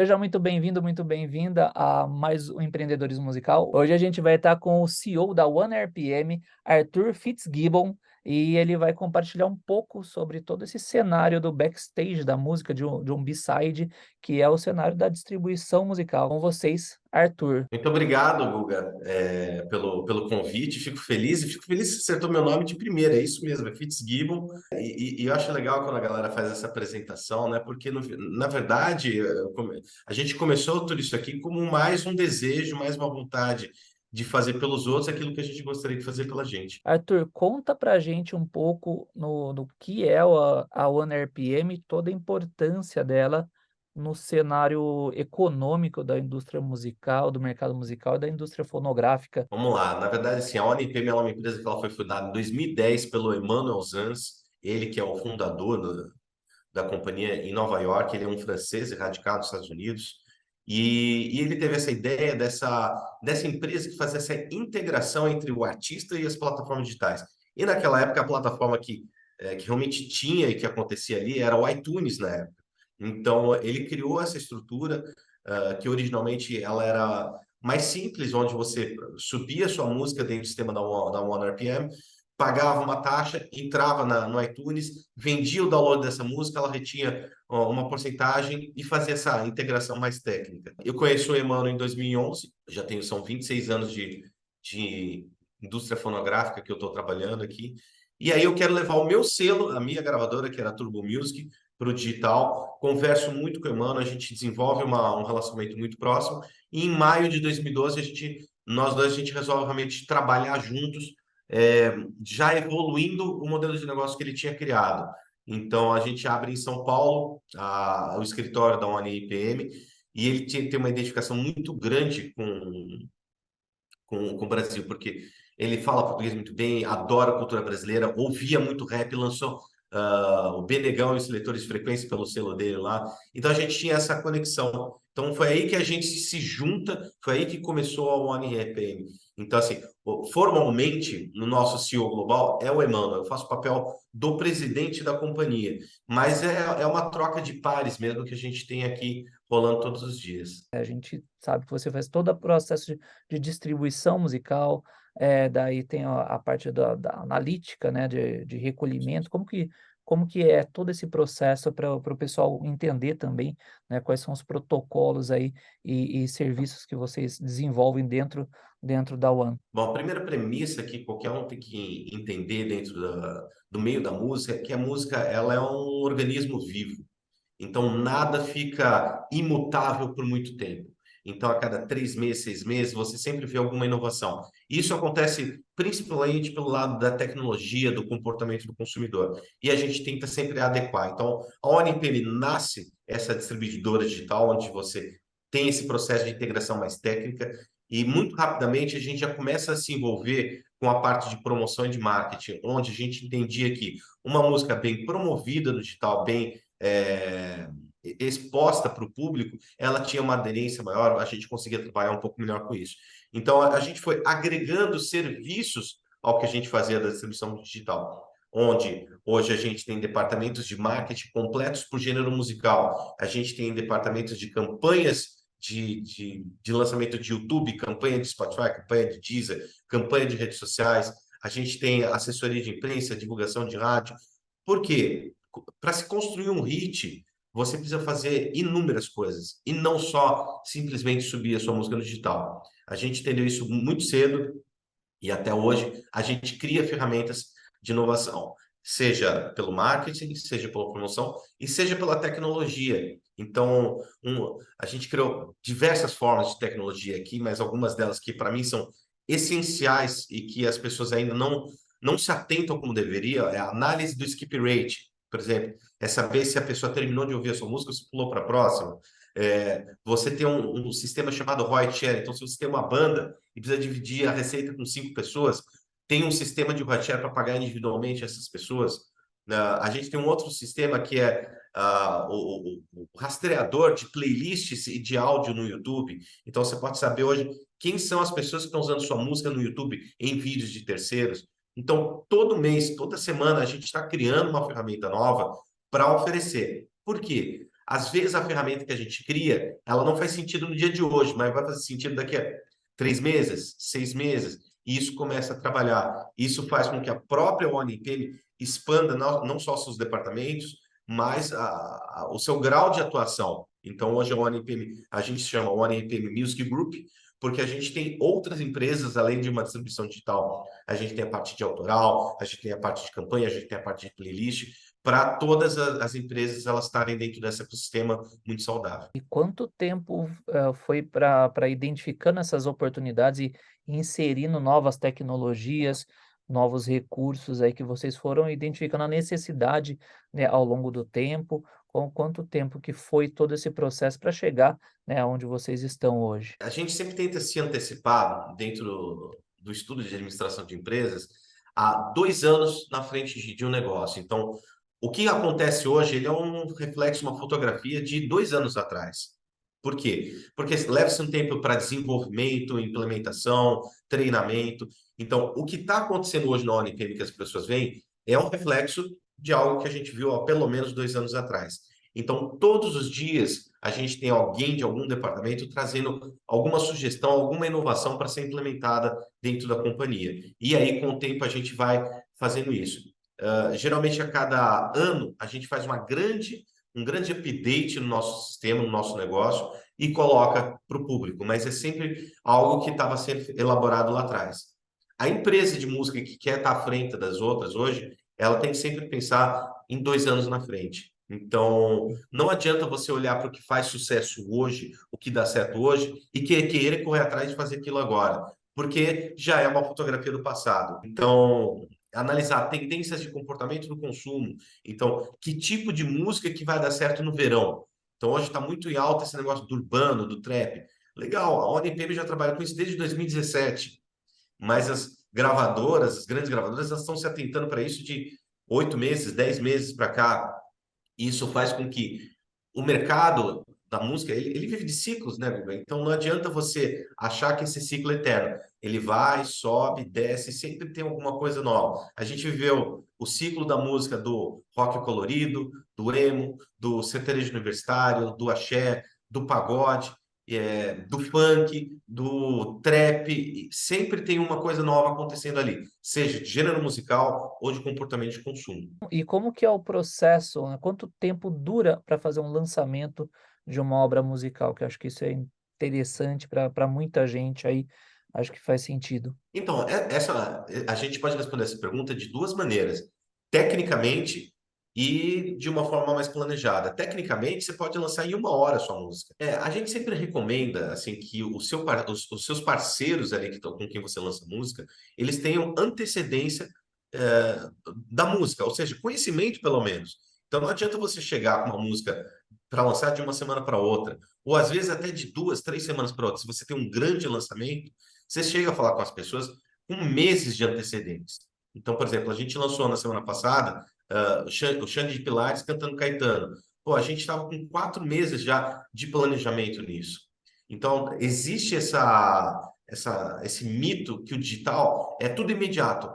Seja muito bem-vindo, muito bem-vinda a mais um Empreendedorismo Musical. Hoje a gente vai estar com o CEO da One RPM, Arthur Fitzgibbon, e ele vai compartilhar um pouco sobre todo esse cenário do backstage da música, de um B-side, que é o cenário da distribuição musical. Com vocês, Arthur. Muito obrigado, Guga, pelo convite. Fico feliz e fico feliz que você acertou meu nome de primeira. É isso mesmo, é Fitzgibbon. E eu acho legal quando a galera faz essa apresentação, né? Porque, na verdade, a gente começou tudo isso aqui como mais um desejo, mais uma vontade de fazer pelos outros aquilo que a gente gostaria de fazer pela gente. Arthur, conta pra gente um pouco no que é a One RPM, toda a importância dela no cenário econômico da indústria musical, do mercado musical e da indústria fonográfica. Vamos lá. Na verdade, assim, a ONIPM é uma empresa que ela foi fundada em 2010 pelo Emmanuel Zans, ele que é o fundador da companhia em Nova York. Ele é um francês radicado nos Estados Unidos. E ele teve essa ideia dessa empresa que fazia essa integração entre o artista e as plataformas digitais. E naquela época, a plataforma que realmente tinha e que acontecia ali era o iTunes na época. Então, ele criou essa estrutura que originalmente ela era mais simples, onde você subia sua música dentro do sistema da One RPM, pagava uma taxa, entrava no iTunes, vendia o download dessa música, ela retinha uma porcentagem e fazia essa integração mais técnica. Eu conheço o Emmanuel em 2011, são 26 anos de indústria fonográfica que eu estou trabalhando aqui, e aí eu quero levar o meu selo, a minha gravadora, que era a Turbo Music, para o digital. Converso muito com o Emmanuel, a gente desenvolve um relacionamento muito próximo, e em maio de 2012, nós dois, a gente resolve realmente trabalhar juntos, já evoluindo o modelo de negócio que ele tinha criado. Então, a gente abre em São Paulo o escritório da OneIPM, e ele tem uma identificação muito grande com o Brasil, porque ele fala português muito bem, adora a cultura brasileira, ouvia muito rap, lançou o Benegão e os Seletores de Frequência pelo selo dele lá. Então a gente tinha essa conexão. Então foi aí que a gente se junta, foi aí que começou a One RPM. Então, assim, formalmente, no nosso CEO global é o Emmanuel, eu faço o papel do presidente da companhia, mas é uma troca de pares mesmo que a gente tem aqui rolando todos os dias. A gente sabe que você faz todo o processo de distribuição musical, daí tem a parte da analítica, né, de recolhimento, como que é todo esse processo para o pessoal entender também, né, quais são os protocolos aí e serviços que vocês desenvolvem dentro da One. Bom, a primeira premissa que qualquer um tem que entender dentro do meio da música é que a música ela é um organismo vivo. Então, nada fica imutável por muito tempo. Então, a cada 3 meses, 6 meses, você sempre vê alguma inovação. Isso acontece principalmente pelo lado da tecnologia, do comportamento do consumidor. E a gente tenta sempre adequar. Então, a ONPM nasce essa distribuidora digital, onde você tem esse processo de integração mais técnica, e muito rapidamente a gente já começa a se envolver com a parte de promoção e de marketing, onde a gente entendia que uma música bem promovida no digital, bem exposta para o público, ela tinha uma aderência maior, a gente conseguia trabalhar um pouco melhor com isso. Então, a gente foi agregando serviços ao que a gente fazia da distribuição digital, onde hoje a gente tem departamentos de marketing completos por gênero musical, a gente tem departamentos de campanhas de lançamento de YouTube, campanha de Spotify, campanha de Deezer, campanha de redes sociais, a gente tem assessoria de imprensa, divulgação de rádio. Por quê? Para se construir um hit, você precisa fazer inúmeras coisas e não só simplesmente subir a sua música no digital. A gente entendeu isso muito cedo e até hoje a gente cria ferramentas de inovação, seja pelo marketing, seja pela promoção e seja pela tecnologia. Então, a gente criou diversas formas de tecnologia aqui, mas algumas delas que para mim são essenciais e que as pessoas ainda não se atentam como deveria, é a análise do skip rate, por exemplo, é saber se a pessoa terminou de ouvir a sua música ou se pulou para a próxima. Você tem um sistema chamado Roi Share, então se você tem uma banda e precisa dividir a receita com 5 pessoas, tem um sistema de Roi Share para pagar individualmente essas pessoas. A gente tem um outro sistema que é o rastreador de playlists e de áudio no YouTube. Então você pode saber hoje quem são as pessoas que estão usando sua música no YouTube em vídeos de terceiros. Então, todo mês, toda semana, a gente está criando uma ferramenta nova para oferecer. Por quê? Às vezes a ferramenta que a gente cria, ela não faz sentido no dia de hoje, mas vai fazer sentido daqui a 3 meses, 6 meses, e isso começa a trabalhar. Isso faz com que a própria ONIPM expanda não só seus departamentos, mas o seu grau de atuação. Então, hoje a ONIPM, a gente chama ONIPM Music Group, porque a gente tem outras empresas, além de uma distribuição digital. A gente tem a parte de autoral, a gente tem a parte de campanha, a gente tem a parte de playlist, para todas as empresas elas estarem dentro desse ecossistema muito saudável. E quanto tempo, foi para identificando essas oportunidades e inserindo novas tecnologias, novos recursos aí que vocês foram identificando a necessidade, né, ao longo do tempo? Com quanto tempo que foi todo esse processo para chegar, né, aonde vocês estão hoje? A gente sempre tenta se antecipar dentro do estudo de administração de empresas há 2 anos na frente de um negócio. Então, o que acontece hoje, ele é um reflexo, uma fotografia de 2 anos atrás. Por quê? Porque leva-se um tempo para desenvolvimento, implementação, treinamento. Então, o que está acontecendo hoje na ONIPM que as pessoas veem é um reflexo de algo que a gente viu há pelo menos 2 anos atrás. Então, todos os dias a gente tem alguém de algum departamento trazendo alguma sugestão, alguma inovação para ser implementada dentro da companhia. E aí, com o tempo, a gente vai fazendo isso. Geralmente, a cada ano, a gente faz um grande update no nosso sistema, no nosso negócio, e coloca para o público, mas é sempre algo que estava sendo elaborado lá atrás. A empresa de música que quer estar à frente das outras hoje, ela tem que sempre pensar em 2 anos na frente. Então, não adianta você olhar para o que faz sucesso hoje, o que dá certo hoje, e querer correr atrás de fazer aquilo agora, porque já é uma fotografia do passado. Então, analisar tendências de comportamento do consumo. Então, que tipo de música que vai dar certo no verão? Então, hoje está muito em alta esse negócio do urbano, do trap. Legal, a ONIPM já trabalha com isso desde 2017, mas as grandes gravadoras, elas estão se atentando para isso de 8 meses, 10 meses para cá. Isso faz com que o mercado da música, ele vive de ciclos, né, Guga? Então não adianta você achar que esse ciclo é eterno. Ele vai, sobe, desce, sempre tem alguma coisa nova. A gente viveu o ciclo da música do rock colorido, do emo, do sertanejo universitário, do axé, do pagode, do funk, do trap. E sempre tem uma coisa nova acontecendo ali, seja de gênero musical ou de comportamento de consumo. E como que é o processo, né, quanto tempo dura para fazer um lançamento de uma obra musical? Que eu acho que isso é interessante para muita gente aí, acho que faz sentido. Então, a gente pode responder essa pergunta de duas maneiras: tecnicamente e de uma forma mais planejada. Tecnicamente, você pode lançar em 1 hora a sua música. A gente sempre recomenda assim que os seus parceiros ali com quem você lança música, eles tenham antecedência eh, da música, ou seja, conhecimento pelo menos. Então, não adianta você chegar com uma música para lançar de uma semana para outra, ou às vezes até de 2, 3 semanas para outra. Se você tem um grande lançamento, você chega a falar com as pessoas com meses de antecedentes. Então, por exemplo, a gente lançou na semana passada o Xande de Pilares cantando Caetano. Pô, a gente estava com 4 meses já de planejamento nisso. Então, existe esse mito que o digital é tudo imediato.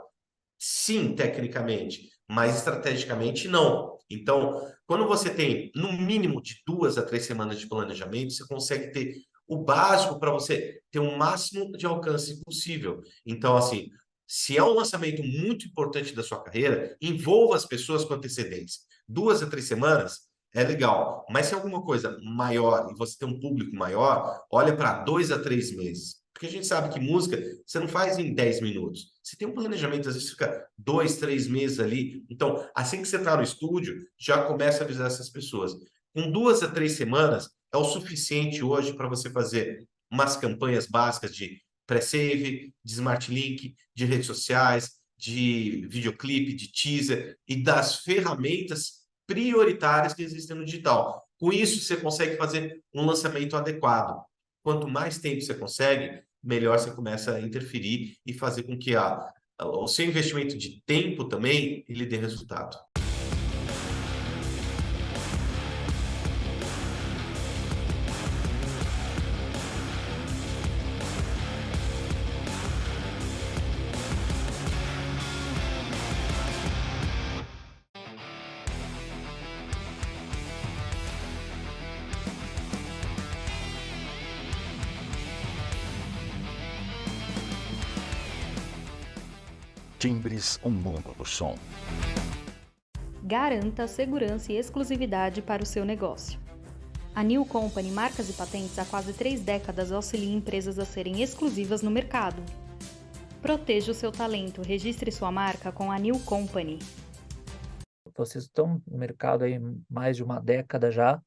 Sim, tecnicamente, mas estrategicamente não. Então, quando você tem no mínimo de 2 a 3 semanas de planejamento, você consegue ter o básico para você ter o máximo de alcance possível. Então, assim, se é um lançamento muito importante da sua carreira, envolva as pessoas com antecedência. 2 a 3 semanas é legal, mas se é alguma coisa maior e você tem um público maior, olha para 2 a 3 meses. Porque a gente sabe que música você não faz em 10 minutos. Você tem um planejamento, às vezes fica 2, 3 meses ali. Então, assim que você está no estúdio, já começa a avisar essas pessoas. Com 2 a 3 semanas é o suficiente hoje para você fazer umas campanhas básicas de pré-save, de smart link, de redes sociais, de videoclipe, de teaser e das ferramentas prioritárias que existem no digital. Com isso, você consegue fazer um lançamento adequado. Quanto mais tempo você consegue, melhor você começa a interferir e fazer com que o seu investimento de tempo também ele dê resultado. Timbres, um mundo do som. Garanta segurança e exclusividade para o seu negócio. A New Company Marcas e Patentes há quase 3 décadas auxilia empresas a serem exclusivas no mercado. Proteja o seu talento, registre sua marca com a New Company. Vocês estão no mercado aí mais de uma década já,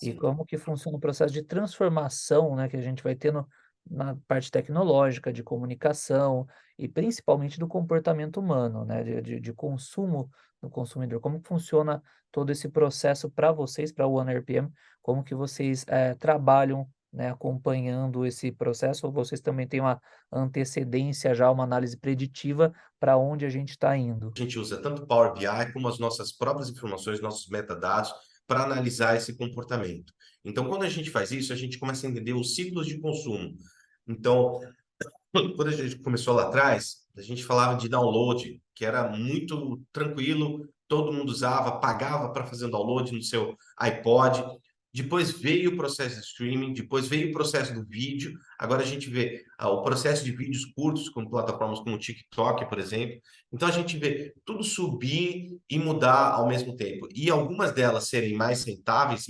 e Sim. como que funciona o processo de transformação, né, que a gente vai tendo na parte tecnológica, de comunicação e principalmente do comportamento humano, né, de consumo do consumidor. Como que funciona todo esse processo para vocês, para o OneRPM? Como que vocês trabalham, né, acompanhando esse processo? Ou vocês também têm uma antecedência já, uma análise preditiva para onde a gente está indo? A gente usa tanto o Power BI como as nossas próprias informações, nossos metadados, para analisar esse comportamento. Então, quando a gente faz isso, a gente começa a entender os ciclos de consumo. Então, quando a gente começou lá atrás, a gente falava de download, que era muito tranquilo, todo mundo usava, pagava para fazer um download no seu iPod. Depois veio o processo de streaming, depois veio o processo do vídeo. Agora a gente vê o processo de vídeos curtos, com plataformas como o TikTok, por exemplo. Então a gente vê tudo subir e mudar ao mesmo tempo. E algumas delas serem mais rentáveis,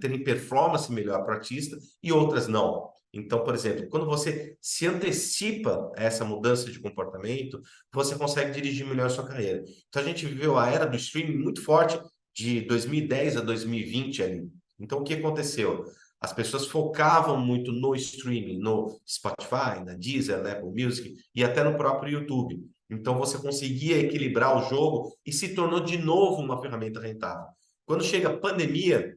terem performance melhor para o artista, e outras não. Então, por exemplo, quando você se antecipa a essa mudança de comportamento, você consegue dirigir melhor a sua carreira. Então, a gente viveu a era do streaming muito forte de 2010 a 2020 ali. Então, o que aconteceu? As pessoas focavam muito no streaming, no Spotify, na Deezer, na Apple Music e até no próprio YouTube. Então, você conseguia equilibrar o jogo e se tornou de novo uma ferramenta rentável. Quando chega a pandemia,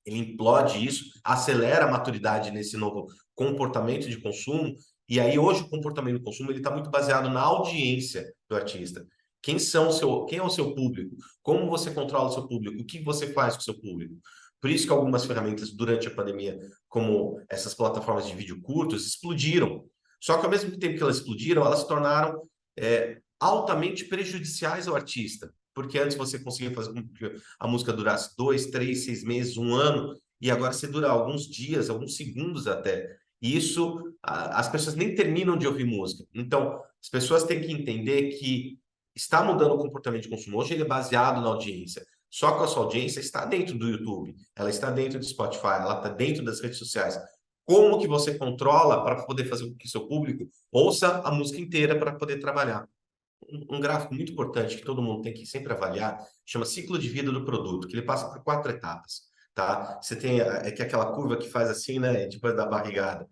ele implode isso, acelera a maturidade nesse novo comportamento de consumo, e aí hoje o comportamento de consumo ele está muito baseado na audiência do artista. Quem é o seu público? Como você controla o seu público? O que você faz com o seu público? Por isso que algumas ferramentas durante a pandemia, como essas plataformas de vídeo curtos, explodiram. Só que ao mesmo tempo que elas explodiram, elas se tornaram altamente prejudiciais ao artista. Porque antes você conseguia fazer com que a música durasse 2, 3, 6 meses, um ano, e agora você dura alguns dias, alguns segundos até. E isso, as pessoas nem terminam de ouvir música. Então, as pessoas têm que entender que está mudando o comportamento de consumo. Hoje ele é baseado na audiência. Só que a sua audiência está dentro do YouTube, ela está dentro do Spotify, ela está dentro das redes sociais. Como que você controla para poder fazer com que seu público ouça a música inteira para poder trabalhar? Um gráfico muito importante que todo mundo tem que sempre avaliar, chama ciclo de vida do produto, que ele passa por 4 etapas, tá? Você tem que é aquela curva que faz assim, né, depois da barrigada,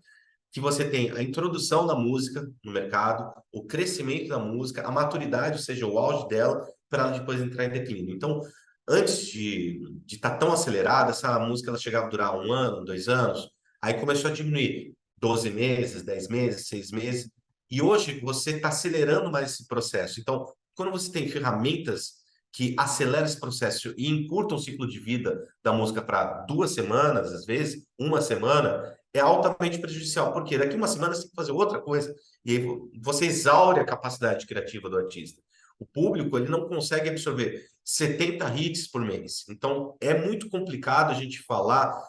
que você tem a introdução da música no mercado, o crescimento da música, a maturidade, ou seja, o auge dela, para ela depois entrar em declínio. Então, antes de estar tão acelerada, essa música ela chegava a durar um ano, 2 anos, aí começou a diminuir 12 meses, 10 meses, 6 meses, e hoje você está acelerando mais esse processo. Então, quando você tem ferramentas que aceleram esse processo e encurtam o ciclo de vida da música para 2 semanas, às vezes, uma semana, é altamente prejudicial, porque daqui uma semana você tem que fazer outra coisa, e aí você exaure a capacidade criativa do artista. O público ele não consegue absorver 70 hits por mês. Então, é muito complicado a gente falar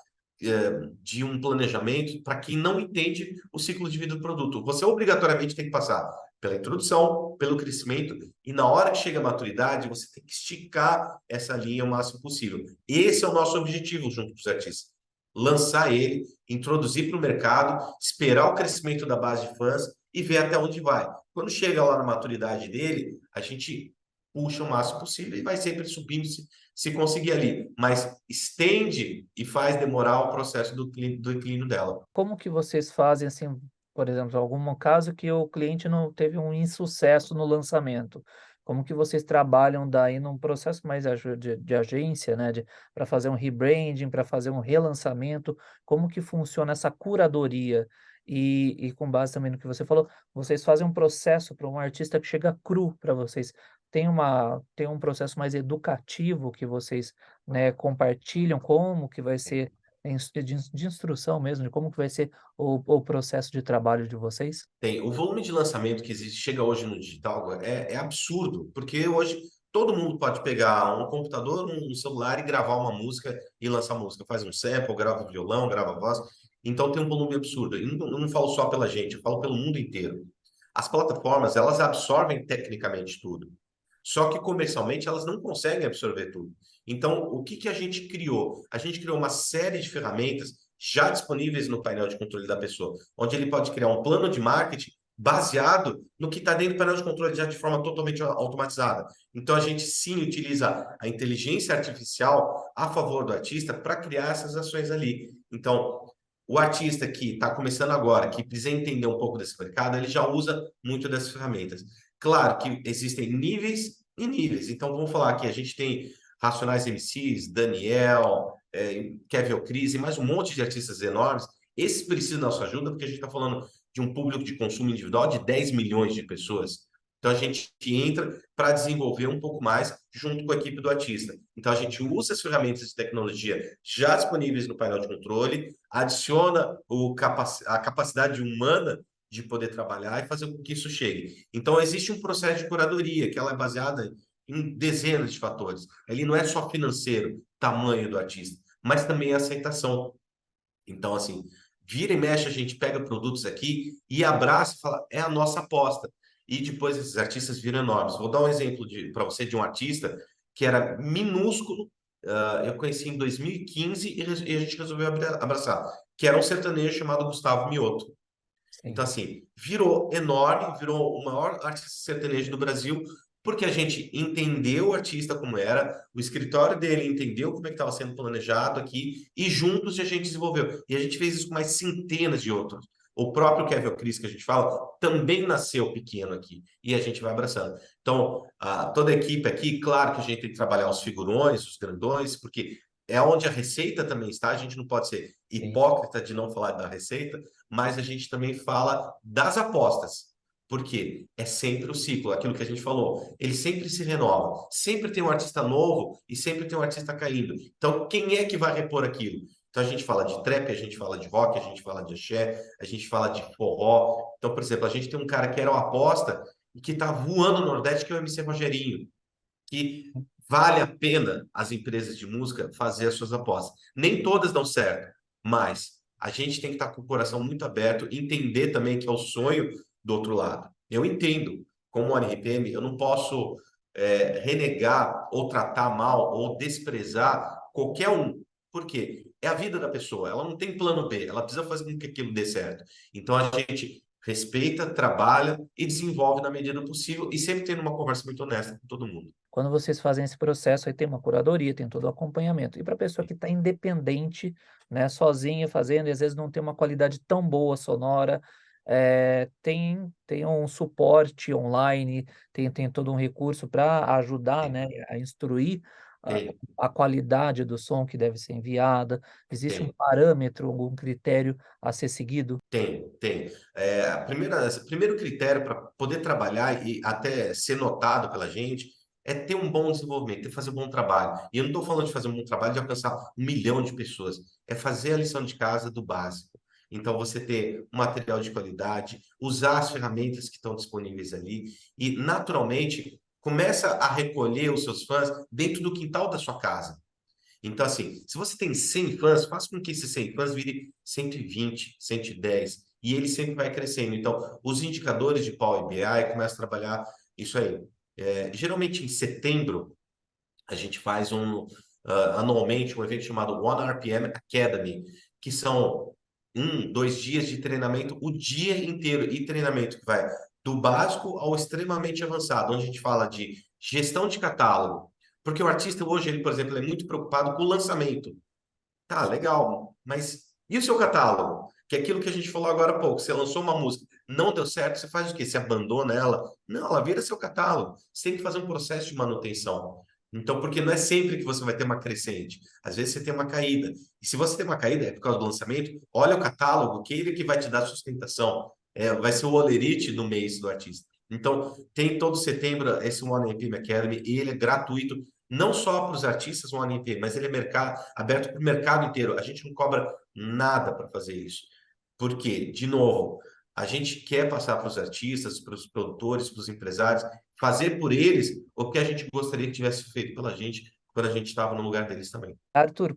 de um planejamento para quem não entende o ciclo de vida do produto. Você obrigatoriamente tem que passar pela introdução, pelo crescimento, e na hora que chega a maturidade, você tem que esticar essa linha o máximo possível. Esse é o nosso objetivo junto com os artistas. Lançar ele, introduzir para o mercado, esperar o crescimento da base de fãs e ver até onde vai. Quando chega lá na maturidade dele, a gente puxa o máximo possível e vai sempre subindo se conseguir ali, mas estende e faz demorar o processo do declínio dela. Como que vocês fazem, assim, por exemplo, algum caso que o cliente não teve um insucesso no lançamento? Como que vocês trabalham daí num processo mais de agência, né, para fazer um rebranding, para fazer um relançamento? Como que funciona essa curadoria? E com base também no que você falou, vocês fazem um processo para um artista que chega cru para vocês. Tem um processo mais educativo que vocês, né, compartilham como que vai ser de instrução mesmo, de como que vai ser o processo de trabalho de vocês? Tem. O volume de lançamento que existe, chega hoje no digital, é absurdo, porque hoje todo mundo pode pegar um computador, um celular e gravar uma música e lançar música. Faz um sample, grava violão, grava voz. Então tem um volume absurdo. E não falo só pela gente, eu falo pelo mundo inteiro. As plataformas, elas absorvem tecnicamente tudo. Só que comercialmente elas não conseguem absorver tudo. Então, o que a gente criou? A gente criou uma série de ferramentas já disponíveis no painel de controle da pessoa, onde ele pode criar um plano de marketing baseado no que está dentro do painel de controle já de forma totalmente automatizada. Então, a gente sim utiliza a inteligência artificial a favor do artista para criar essas ações ali. Então, o artista que está começando agora, que precisa entender um pouco desse mercado, ele já usa muito dessas ferramentas. Claro que existem níveis e níveis. Então, vamos falar aqui, a gente tem Racionais MCs, Daniel, Kevin O'Cris e mais um monte de artistas enormes. Esses precisam da nossa ajuda, porque a gente está falando de um público de consumo individual de 10 milhões de pessoas. Então, a gente entra para desenvolver um pouco mais junto com a equipe do artista. Então, a gente usa as ferramentas de tecnologia já disponíveis no painel de controle, adiciona a capacidade humana de poder trabalhar e fazer com que isso chegue. Então, existe um processo de curadoria, que ela é baseada em dezenas de fatores. Ele não é só financeiro, tamanho do artista, mas também a aceitação. Então, assim, vira e mexe, a gente pega produtos aqui e abraça e fala, é a nossa aposta. E depois esses artistas viram enormes. Vou dar um exemplo para você de um artista que era minúsculo, eu conheci em 2015 e a gente resolveu abraçar, que era um sertanejo chamado Gustavo Mioto. Então, Sim. assim, virou enorme, virou o maior artista sertanejo do Brasil, porque a gente entendeu o artista como era, o escritório dele entendeu como é que estava sendo planejado aqui, e juntos a gente desenvolveu. E a gente fez isso com mais centenas de outros. O próprio Kevin O'Cris, que a gente fala, também nasceu pequeno aqui, e a gente vai abraçando. Então, toda a equipe aqui, claro que a gente tem que trabalhar os figurões, os grandões, porque é onde a receita também está, a gente não pode ser Sim. hipócrita de não falar da receita, mas a gente também fala das apostas. Porque é sempre o ciclo, aquilo que a gente falou. Ele sempre se renova. Sempre tem um artista novo e sempre tem um artista caindo. Então, quem é que vai repor aquilo? Então, a gente fala de trap, a gente fala de rock, a gente fala de axé, a gente fala de forró. Então, por exemplo, a gente tem um cara que era uma aposta e que está voando no Nordeste, que é o MC Rogerinho, que vale a pena as empresas de música fazer as suas apostas. Nem todas dão certo, mas a gente tem que estar com o coração muito aberto, entender também que é o sonho do outro lado. Eu entendo, como ONRPM, eu não posso renegar ou tratar mal ou desprezar qualquer um. Por quê? É a vida da pessoa, ela não tem plano B, ela precisa fazer com que aquilo dê certo. Então a gente respeita, trabalha e desenvolve na medida do possível e sempre tendo uma conversa muito honesta com todo mundo. Quando vocês fazem esse processo, aí tem uma curadoria, tem todo o acompanhamento. E para a pessoa que está independente, né, sozinha fazendo, e às vezes não tem uma qualidade tão boa sonora, tem um suporte online, tem todo um recurso para ajudar, né, a instruir a, Tem, a qualidade do som que deve ser enviada. Existe um tem. parâmetro, algum critério a ser seguido? Tem. O primeiro critério para poder trabalhar e até ser notado pela gente é ter um bom desenvolvimento, é fazer um bom trabalho. E eu não estou falando de fazer um bom trabalho de alcançar 1 milhão de pessoas, é fazer a lição de casa do básico. Então, você ter um material de qualidade, usar as ferramentas que estão disponíveis ali e, naturalmente, começa a recolher os seus fãs dentro do quintal da sua casa. Então, assim, se você tem 100 fãs, faça com que esses 100 fãs virem 120, 110, e ele sempre vai crescendo. Então, os indicadores de Power BI começam a trabalhar isso aí. Geralmente, em setembro, a gente faz anualmente um evento chamado One RPM Academy, que são 2 dias de treinamento o dia inteiro, e treinamento que vai do básico ao extremamente avançado, onde a gente fala de gestão de catálogo, porque o artista hoje, ele, por exemplo, é muito preocupado com o lançamento. Tá, legal, mas e o seu catálogo? Que é aquilo que a gente falou agora há pouco. Você lançou uma música, não deu certo, você faz o quê? Você abandona ela? Não, ela vira seu catálogo. Você tem que fazer um processo de manutenção. Então, porque não é sempre que você vai ter uma crescente. Às vezes você tem uma caída. E se você tem uma caída, é por causa do lançamento, olha o catálogo, que ele que vai te dar sustentação. Vai ser o olerite do mês do artista. Então, tem todo setembro esse One APM Academy, e ele é gratuito não só para os artistas One MP, mas ele é aberto para o mercado inteiro. A gente não cobra nada para fazer isso. Por quê? De novo, a gente quer passar para os artistas, para os produtores, para os empresários, fazer por eles o que a gente gostaria que tivesse feito pela gente quando a gente estava no lugar deles também. Arthur,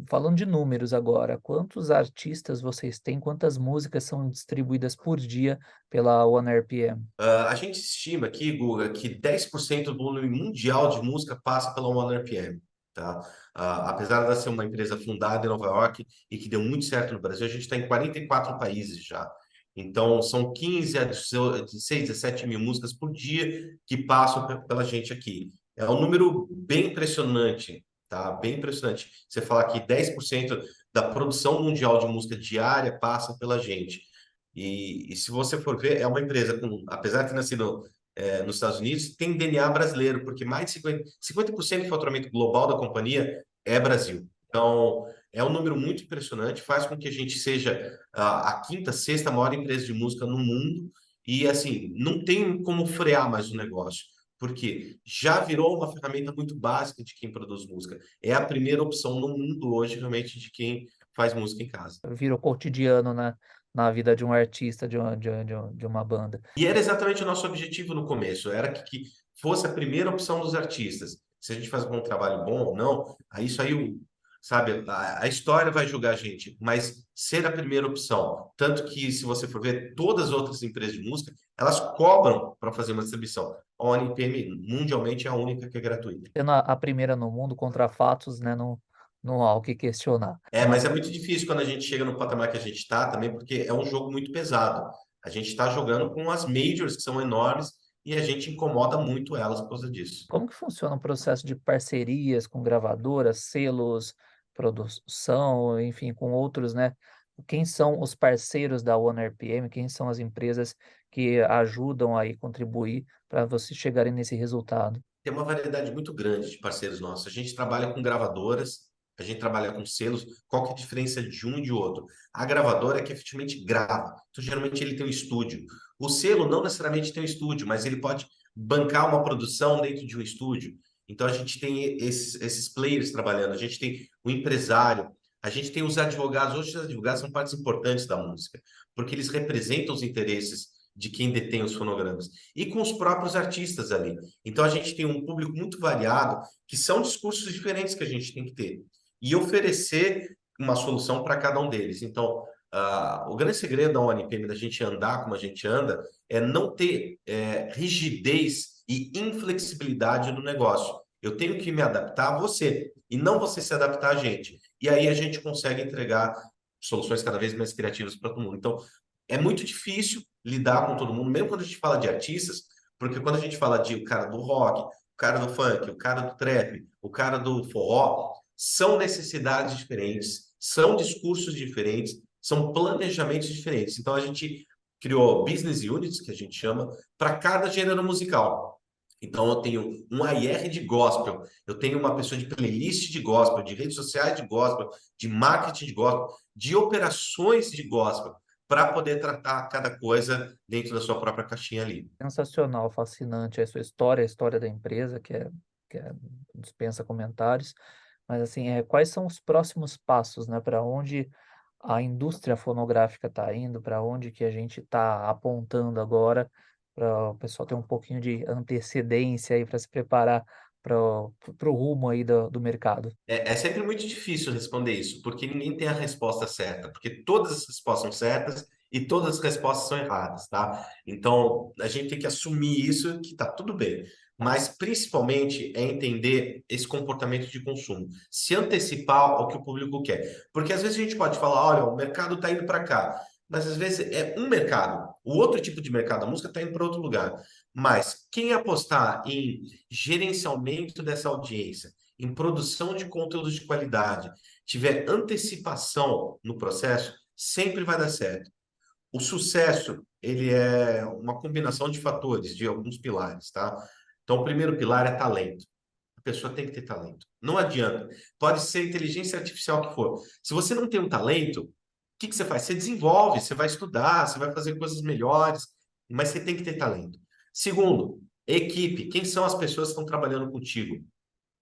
falando de números agora, quantos artistas vocês têm? Quantas músicas são distribuídas por dia pela OneRPM? A gente estima aqui, Guga, que 10% do volume mundial de música passa pela OneRPM, tá? Apesar de ser uma empresa fundada em Nova York e que deu muito certo no Brasil, a gente está em 44 países já. Então, são 15 a 16, 17 mil músicas por dia que passam pela gente aqui. É um número bem impressionante, tá? Bem impressionante. Você falar que 10% da produção mundial de música diária passa pela gente. E se você for ver, é uma empresa com, apesar de ter nascido nos Estados Unidos, tem DNA brasileiro, porque mais de 50% do faturamento global da companhia é Brasil. Então, é um número muito impressionante, faz com que a gente seja a quinta, sexta maior empresa de música no mundo e, assim, não tem como frear mais o negócio, porque já virou uma ferramenta muito básica de quem produz música. É a primeira opção no mundo hoje, realmente, de quem faz música em casa. Virou cotidiano na vida de um artista, de uma banda. E era exatamente o nosso objetivo no começo, era que fosse a primeira opção dos artistas. Se a gente faz um trabalho bom ou não, aí isso aí, sabe, a história vai julgar a gente, mas ser a primeira opção. Tanto que, se você for ver, todas as outras empresas de música, elas cobram para fazer uma distribuição. A OneRPM, mundialmente, é a única que é gratuita. Sendo a primeira no mundo, contra fatos, né, não há o que questionar. Mas é muito difícil quando a gente chega no patamar que a gente está também, porque é um jogo muito pesado. A gente está jogando com as majors, que são enormes, e a gente incomoda muito elas por causa disso. Como que funciona o processo de parcerias com gravadoras, selos, produção, enfim, com outros, né? Quem são os parceiros da OneRPM? Quem são as empresas que ajudam aí contribuir para vocês chegarem nesse resultado? Tem uma variedade muito grande de parceiros nossos. A gente trabalha com gravadoras, a gente trabalha com selos. Qual que é a diferença de um e de outro? A gravadora é que efetivamente grava. Então, geralmente, ele tem um estúdio. O selo não necessariamente tem um estúdio, mas ele pode bancar uma produção dentro de um estúdio. Então, a gente tem esses players trabalhando, a gente tem o empresário, a gente tem os advogados. Hoje, os advogados são partes importantes da música, porque eles representam os interesses de quem detém os fonogramas, e com os próprios artistas ali. Então, a gente tem um público muito variado, que são discursos diferentes que a gente tem que ter, e oferecer uma solução para cada um deles. Então, o grande segredo da OneRPM, da gente andar como a gente anda, é não ter rigidez e inflexibilidade no negócio. Eu tenho que me adaptar a você, e não você se adaptar a gente. E aí a gente consegue entregar soluções cada vez mais criativas para todo mundo. Então, é muito difícil lidar com todo mundo, mesmo quando a gente fala de artistas, porque quando a gente fala de o cara do rock, o cara do funk, o cara do trap, o cara do forró, são necessidades diferentes, são discursos diferentes, são planejamentos diferentes. Então, a gente criou business units, que a gente chama, para cada gênero musical. Então, eu tenho um IR de gospel, eu tenho uma pessoa de playlist de gospel, de redes sociais de gospel, de marketing de gospel, de operações de gospel, para poder tratar cada coisa dentro da sua própria caixinha ali. Sensacional, fascinante a sua história, a história da empresa, que dispensa comentários. Mas assim, quais são os próximos passos, né? Para onde a indústria fonográfica está indo, para onde que a gente está apontando agora, para o pessoal ter um pouquinho de antecedência aí para se preparar para o rumo aí do mercado. É sempre muito difícil responder isso, porque ninguém tem a resposta certa, porque todas as respostas são certas e todas as respostas são erradas, tá? Então, a gente tem que assumir isso, que tá tudo bem. Mas, principalmente, é entender esse comportamento de consumo, se antecipar ao que o público quer. Porque, às vezes, a gente pode falar, olha, o mercado está indo para cá, mas, às vezes, é um mercado. O outro tipo de mercado, a música, está indo para outro lugar. Mas, quem apostar em gerenciamento dessa audiência, em produção de conteúdos de qualidade, tiver antecipação no processo, sempre vai dar certo. O sucesso, ele é uma combinação de fatores, de alguns pilares, tá? Então, o primeiro pilar é talento. A pessoa tem que ter talento. Não adianta. Pode ser inteligência artificial que for. Se você não tem um talento, o que você faz? Você desenvolve, você vai estudar, você vai fazer coisas melhores, mas você tem que ter talento. Segundo, equipe. Quem são as pessoas que estão trabalhando contigo?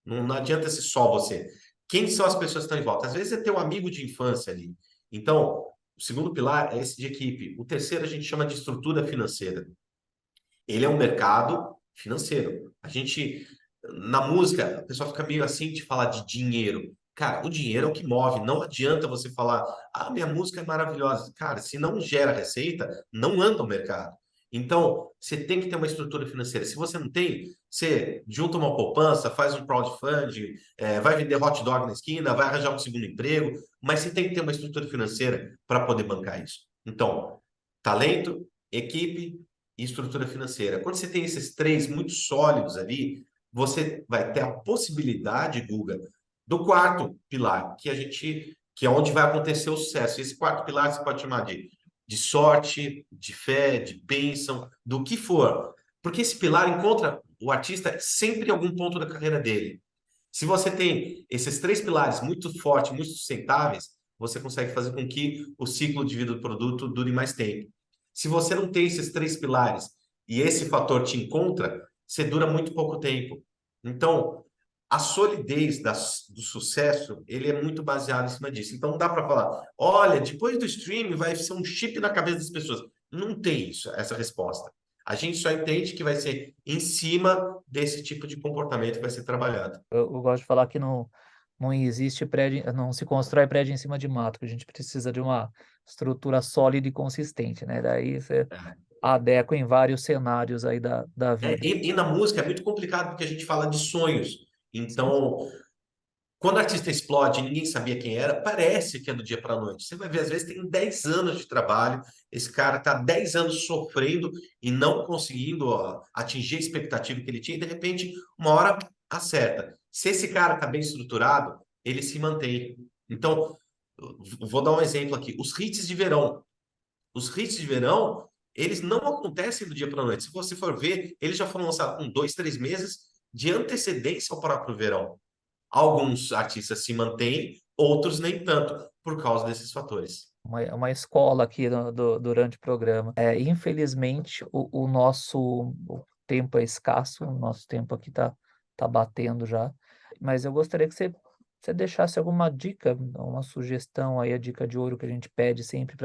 Não adianta ser só você. Quem são as pessoas que estão em volta? Às vezes é teu amigo de infância ali. Então, o segundo pilar é esse de equipe. O terceiro a gente chama de estrutura financeira. Ele é um mercado financeiro. A gente Na música, a pessoa fica meio assim de falar de dinheiro. Cara, o dinheiro é o que move. Não adianta você falar, ah, minha música é maravilhosa. Cara, se não gera receita, não anda o mercado. Então, você tem que ter uma estrutura financeira. Se você não tem, você junta uma poupança, faz um crowdfunding, vai vender hot dog na esquina, vai arranjar um segundo emprego, mas você tem que ter uma estrutura financeira para poder bancar isso. Então, talento, equipe e estrutura financeira. Quando você tem esses três muito sólidos ali, você vai ter a possibilidade, Guga, do quarto pilar, que é onde vai acontecer o sucesso. Esse quarto pilar você pode chamar de sorte, de fé, de bênção, do que for. Porque esse pilar encontra o artista sempre em algum ponto da carreira dele. Se você tem esses três pilares muito fortes, muito sustentáveis, você consegue fazer com que o ciclo de vida do produto dure mais tempo. Se você não tem esses três pilares e esse fator te encontra, você dura muito pouco tempo. Então, a solidez do sucesso, ele é muito baseado em cima disso. Então, não dá para falar, olha, depois do streaming vai ser um chip na cabeça das pessoas. Não tem isso, essa resposta. A gente só entende que vai ser em cima desse tipo de comportamento que vai ser trabalhado. Eu gosto de falar que não existe prédio, não se constrói prédio em cima de mato, que a gente precisa de uma estrutura sólida e consistente, né? Daí você adequa em vários cenários aí da vida. E na música é muito complicado porque a gente fala de sonhos. Então, quando o artista explode e ninguém sabia quem era, parece que é do dia para a noite. Você vai ver, às vezes, tem 10 anos de trabalho, esse cara está 10 anos sofrendo e não conseguindo atingir a expectativa que ele tinha, e de repente, uma hora acerta. Se esse cara está bem estruturado, ele se mantém. Então, vou dar um exemplo aqui. Os hits de verão. Os hits de verão, eles não acontecem do dia para a noite. Se você for ver, eles já foram lançados com 2, 3 meses de antecedência ao próprio verão. Alguns artistas se mantêm, outros nem tanto, por causa desses fatores. Uma escola aqui durante o programa. Infelizmente, o nosso tempo é escasso, o nosso tempo aqui tá batendo já, mas eu gostaria que você deixasse alguma dica, uma sugestão aí, a dica de ouro que a gente pede sempre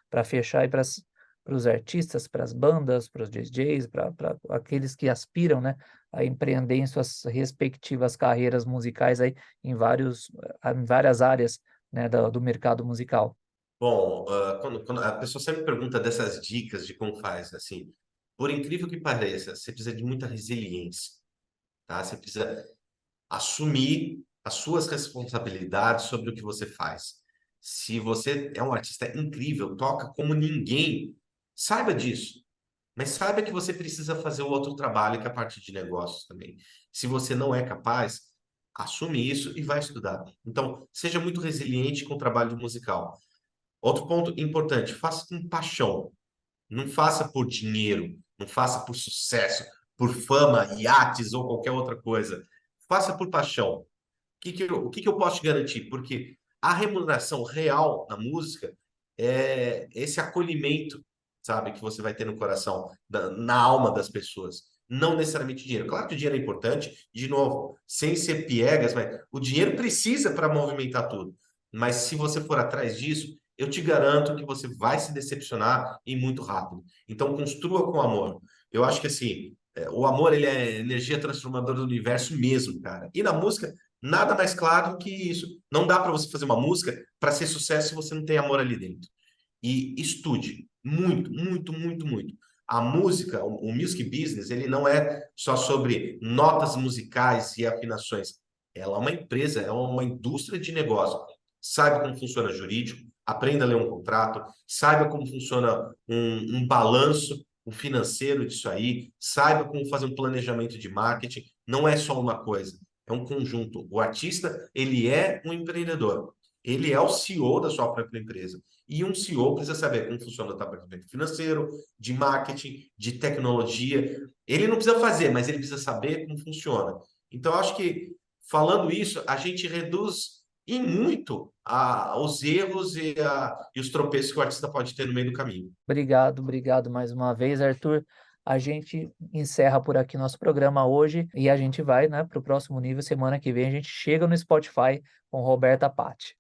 para fechar e para os artistas, para as bandas, para os DJs, para aqueles que aspiram, né, a empreender em suas respectivas carreiras musicais aí em várias áreas, né, do mercado musical. Bom, quando a pessoa sempre pergunta dessas dicas de como faz, assim, por incrível que pareça, você precisa de muita resiliência, tá? Você precisa assumir as suas responsabilidades sobre o que você faz. Se você é um artista incrível, toca como ninguém, saiba disso. Mas saiba que você precisa fazer o outro trabalho, que é a parte de negócios também. Se você não é capaz, assume isso e vai estudar. Então, seja muito resiliente com o trabalho musical. Outro ponto importante, faça com paixão. Não faça por dinheiro, não faça por sucesso, por fama, iates ou qualquer outra coisa. Faça por paixão. O que eu posso te garantir? Porque a remuneração real na música é esse acolhimento, sabe, que você vai ter no coração, na alma das pessoas. Não necessariamente dinheiro. Claro que o dinheiro é importante, de novo, sem ser piegas, mas o dinheiro precisa para movimentar tudo. Mas se você for atrás disso, eu te garanto que você vai se decepcionar e muito rápido. Então, construa com amor. Eu acho que, assim, o amor, ele é energia transformadora do universo mesmo, cara. E na música, nada mais claro que isso. Não dá para você fazer uma música para ser sucesso se você não tem amor ali dentro. E estude muito, muito, muito, muito. A música, o music business, ele não é só sobre notas musicais e afinações. Ela é uma empresa, é uma indústria de negócio. Saiba como funciona jurídico, aprenda a ler um contrato, saiba como funciona um balanço, o financeiro disso aí, saiba como fazer um planejamento de marketing. Não é só uma coisa, é um conjunto. O artista, ele é um empreendedor. Ele é o CEO da sua própria empresa. E um CEO precisa saber como funciona o departamento financeiro, de marketing, de tecnologia. Ele não precisa fazer, mas ele precisa saber como funciona. Então, eu acho que, falando isso, a gente reduz em muito os erros e os tropeços que o artista pode ter no meio do caminho. Obrigado mais uma vez, Arthur. A gente encerra por aqui nosso programa hoje e a gente vai, né, para o próximo nível. Semana que vem a gente chega no Spotify com Roberta Patti.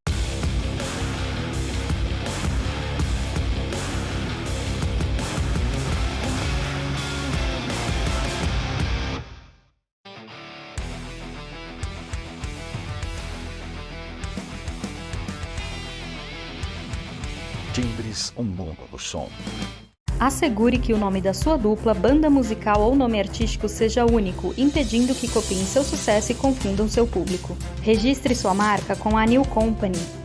Timbres, um mundo do som. Assegure que o nome da sua dupla, banda musical ou nome artístico seja único, impedindo que copiem seu sucesso e confundam seu público. Registre sua marca com a New Company.